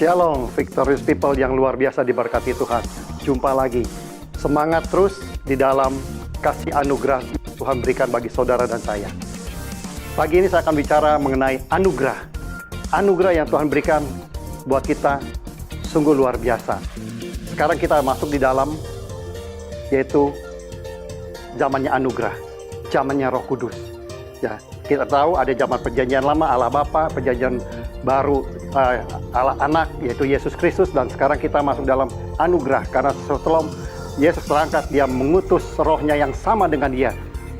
Shalom, Victorious People yang luar biasa diberkati Tuhan. Jumpa lagi. Semangat terus di dalam kasih anugerah Tuhan berikan bagi saudara dan saya. Pagi ini saya akan bicara mengenai anugerah. Anugerah yang Tuhan berikan buat kita sungguh luar biasa. Sekarang kita masuk di dalam, yaitu zamannya anugerah, zamannya Roh Kudus. Ya, kita tahu ada zaman perjanjian lama Allah Bapa, perjanjian baru Allah Anak, yaitu Yesus Kristus, dan sekarang kita masuk dalam anugerah karena setelah Yesus terangkat, dia mengutus rohnya yang sama dengan dia,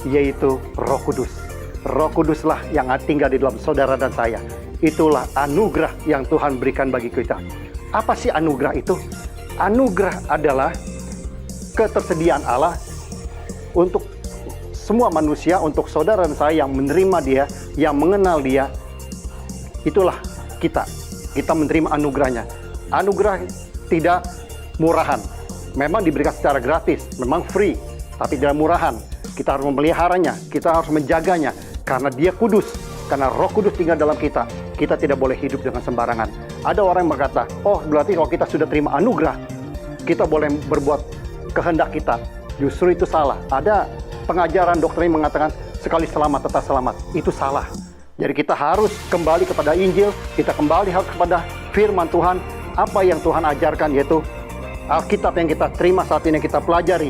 yaitu Roh Kudus. Roh Kuduslah yang tinggal di dalam saudara dan saya. Itulah anugerah yang Tuhan berikan bagi kita. Apa sih anugerah itu? Anugerah adalah ketersediaan Allah untuk semua manusia, untuk saudara dan saya yang menerima dia, yang mengenal dia. Itulah kita menerima anugerahnya. Anugerah tidak murahan, memang diberikan secara gratis, memang free, tapi tidak murahan. Kita harus memeliharanya, kita harus menjaganya, karena dia kudus, karena Roh Kudus tinggal dalam kita. Kita tidak boleh hidup dengan sembarangan. Ada orang yang berkata, oh berarti kalau kita sudah terima anugerah, kita boleh berbuat kehendak kita. Justru itu salah. Ada pengajaran doktrin mengatakan sekali selamat tetap selamat. Itu salah. Jadi kita harus kembali kepada Injil, kita kembali kepada firman Tuhan, apa yang Tuhan ajarkan, yaitu Alkitab yang kita terima saat ini, yang kita pelajari.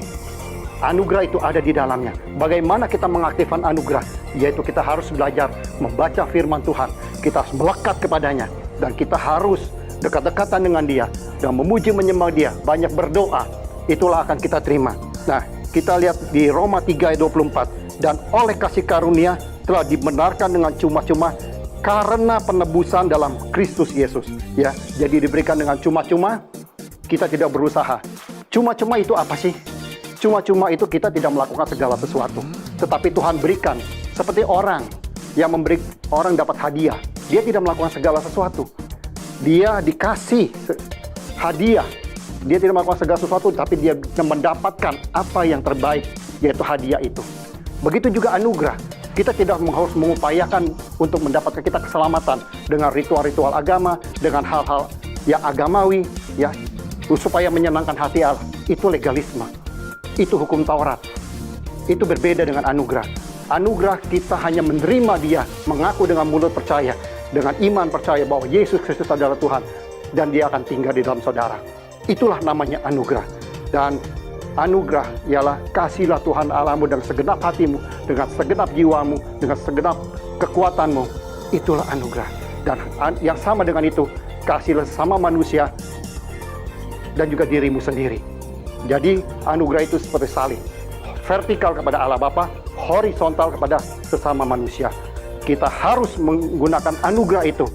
Anugerah itu ada di dalamnya. Bagaimana kita mengaktifkan anugerah? Yaitu kita harus belajar membaca firman Tuhan. Kita harus melekat kepadanya. Dan kita harus dekat-dekatan dengan dia. Dan memuji menyembah dia. Banyak berdoa. Itulah akan kita terima. Nah, kita lihat di Roma 3 ayat 24. Dan oleh kasih karunia telah dibenarkan dengan cuma-cuma karena penebusan dalam Kristus Yesus. Ya, jadi diberikan dengan cuma-cuma, kita tidak berusaha. Cuma-cuma itu apa sih? Cuma-cuma itu kita tidak melakukan segala sesuatu, tetapi Tuhan berikan. Seperti orang yang memberi, orang dapat hadiah, dia tidak melakukan segala sesuatu. Dia dikasih hadiah, dia tidak melakukan segala sesuatu, tapi dia mendapatkan apa yang terbaik, yaitu hadiah itu. Begitu juga anugerah. Kita tidak harus mengupayakan untuk mendapatkan kita keselamatan dengan ritual-ritual agama, dengan hal-hal yang agamawi, ya, supaya menyenangkan hati Allah. Itu legalisme. Itu hukum Taurat. Itu berbeda dengan anugerah. Anugerah kita hanya menerima dia, mengaku dengan mulut percaya, dengan iman percaya bahwa Yesus Kristus adalah Tuhan, dan dia akan tinggal di dalam saudara. Itulah namanya anugerah. Dan anugerah ialah kasihlah Tuhan Allahmu dengan segenap hatimu, dengan segenap jiwamu, dengan segenap kekuatanmu. Itulah anugerah. Dan yang sama dengan itu, kasihlah sesama manusia dan juga dirimu sendiri. Jadi anugerah itu seperti salib, vertikal kepada Allah Bapa, horizontal kepada sesama manusia. Kita harus menggunakan anugerah itu,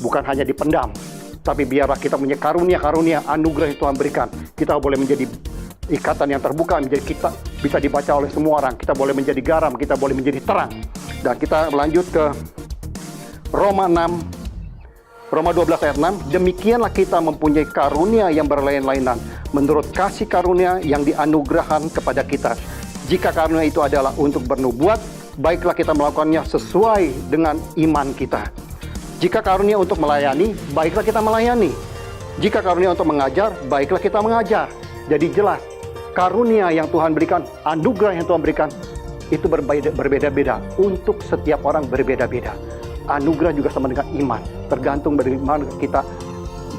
bukan hanya dipendam, tapi biarlah kita punya karunia-karunia anugerah yang Tuhan berikan. Kita boleh menjadi ikatan yang terbuka, menjadi kita bisa dibaca oleh semua orang. Kita boleh menjadi garam, kita boleh menjadi terang. Dan kita lanjut ke Roma 12 ayat 6, demikianlah kita mempunyai karunia yang berlain-lainan menurut kasih karunia yang dianugerahkan kepada kita. Jika karunia itu adalah untuk bernubuat, baiklah kita melakukannya sesuai dengan iman kita. Jika karunia untuk melayani, baiklah kita melayani. Jika karunia untuk mengajar, baiklah kita mengajar. Jadi jelas, karunia yang Tuhan berikan, anugerah yang Tuhan berikan, itu berbeda-beda. Untuk setiap orang berbeda-beda. Anugerah juga sama dengan iman, tergantung bagaimana kita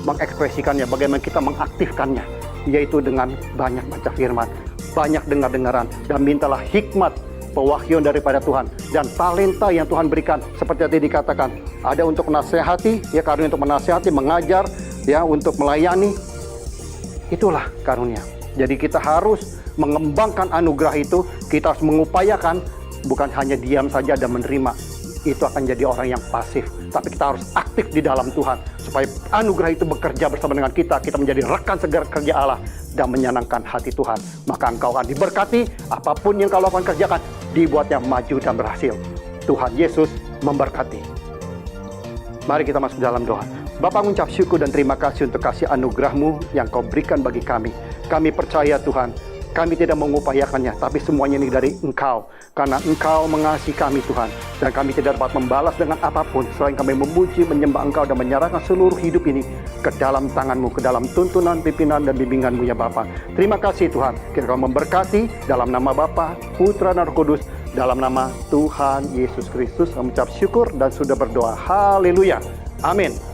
mengekspresikannya, bagaimana kita mengaktifkannya, yaitu dengan banyak baca firman, banyak dengar-dengaran, dan mintalah hikmat, pewahyuan daripada Tuhan, dan talenta yang Tuhan berikan, seperti tadi dikatakan, ada untuk menasehati, ya karunia untuk menasehati, mengajar, ya untuk melayani, itulah karunia. Jadi kita harus mengembangkan anugerah itu, kita harus mengupayakan, bukan hanya diam saja dan menerima. Itu akan jadi orang yang pasif. Tapi kita harus aktif di dalam Tuhan, supaya anugerah itu bekerja bersama dengan kita. Kita menjadi rekan segera kerja Allah dan menyenangkan hati Tuhan. Maka engkau akan diberkati, apapun yang kau lakukan kerjakan, dibuatnya maju dan berhasil. Tuhan Yesus memberkati. Mari kita masuk dalam doa. Bapa, mengucap syukur dan terima kasih untuk kasih anugerah-Mu yang Kau berikan bagi kami. Kami percaya Tuhan, Kami tidak mengupayakannya, tapi semuanya ini dari Engkau. Karena Engkau mengasihi kami Tuhan. Dan kami tidak dapat membalas dengan apapun selain kami memuji, menyembah Engkau dan menyerahkan seluruh hidup ini ke dalam tangan-Mu, ke dalam tuntunan, pimpinan, dan bimbingan-Mu ya Bapa. Terima kasih Tuhan. Kiranya Kau memberkati dalam nama Bapa, Putra, dan Roh Kudus. Dalam nama Tuhan Yesus Kristus, kami mengucap syukur dan sudah berdoa. Haleluya. Amin.